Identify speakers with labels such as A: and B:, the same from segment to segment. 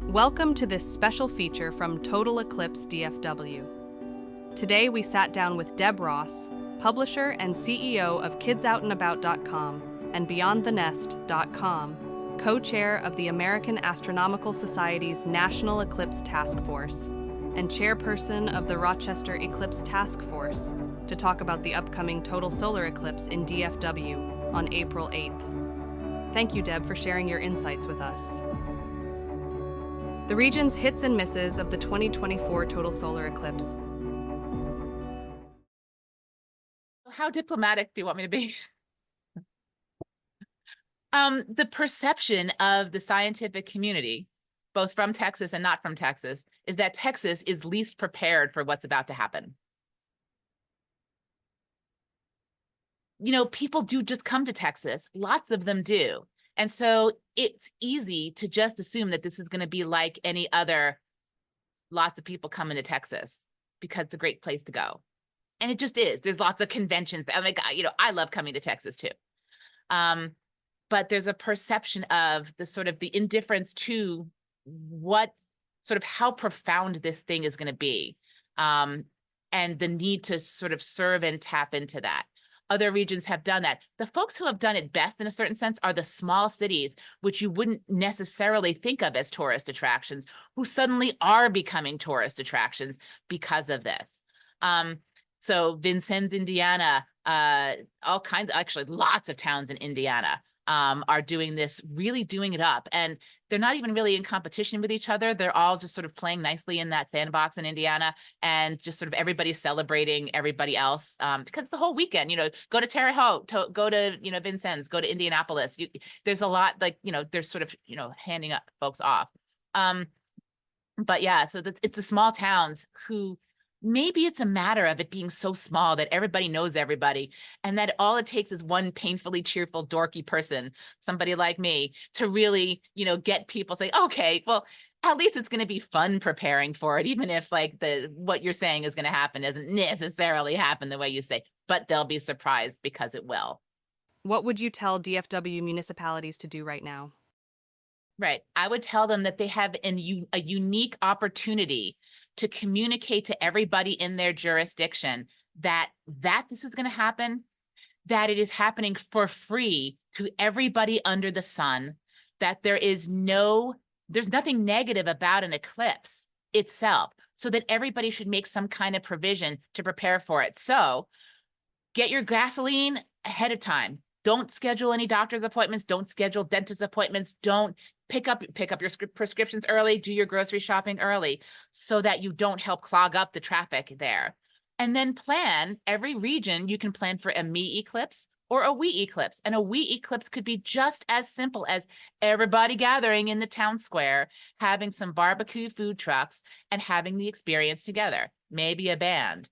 A: Welcome to this special feature from Total Eclipse DFW. Today we sat down with Deb Ross, publisher and CEO of KidsOutandAbout.com and BeyondTheNest.com, co-chair of the American Astronomical Society's National Eclipse Task Force, and chairperson of the Rochester Eclipse Task Force, to talk about the upcoming Total Solar Eclipse in DFW on April 8th. Thank you, Deb, for sharing your insights with us. The region's hits and misses of the 2024 Total Solar Eclipse.
B: How diplomatic do you want me to be? The perception of the scientific community, both from Texas and not from Texas, is that Texas is least prepared for what's about to happen. You know, people do just come to Texas. Lots of them do. And so it's easy to just assume that this is going to be like any other, lots of people coming to Texas because it's a great place to go. And it just is. There's lots of conventions. I'm like, I love coming to Texas too. But there's a perception of the sort of the indifference to what sort of how profound this thing is going to be, and the need to sort of serve and tap into that. Other regions have done that. The folks who have done it best in a certain sense are the small cities, which you wouldn't necessarily think of as tourist attractions, who suddenly are becoming tourist attractions because of this. So Vincennes, Indiana, all kinds, actually lots of towns in Indiana are doing this, really doing it up. And they're not even really in competition with each other. They're all just sort of playing nicely in that sandbox in Indiana, and just sort of everybody's celebrating everybody else, because it's the whole weekend, go to Terre Haute, go to, Vincennes, go to Indianapolis. There's a lot, like, they're sort of, handing up folks off. But yeah, so it's the small towns who, maybe it's a matter of it being so small that everybody knows everybody, and that all it takes is one painfully cheerful, dorky person, somebody like me, to really, get people say, okay, well, at least it's going to be fun preparing for it, even if like what you're saying is going to happen doesn't necessarily happen the way you say, but they'll be surprised because it will.
A: What would you tell DFW municipalities to do right now?
B: Right. I would tell them that they have a unique opportunity to communicate to everybody in their jurisdiction that this is going to happen, that it is happening for free to everybody under the sun, that there's nothing negative about an eclipse itself, so that everybody should make some kind of provision to prepare for it. So get your gasoline ahead of time. Don't schedule any doctor's appointments. Don't schedule dentist appointments. Don't pick up your prescriptions early. Do your grocery shopping early, so that you don't help clog up the traffic there. And then plan, every region, you can plan for a me eclipse or a we eclipse. And a we eclipse could be just as simple as everybody gathering in the town square, having some barbecue food trucks, and having the experience together. Maybe a band.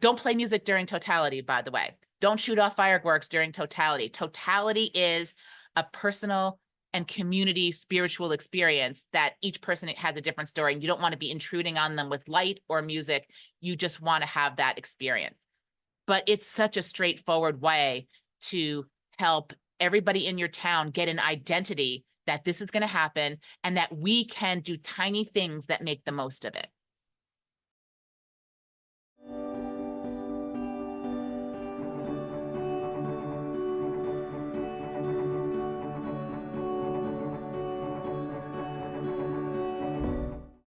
B: Don't play music during totality, by the way. Don't shoot off fireworks during totality. Totality is a personal and community spiritual experience that each person has a different story, and you don't want to be intruding on them with light or music. You just want to have that experience. But it's such a straightforward way to help everybody in your town get an identity that this is going to happen, and that we can do tiny things that make the most of it.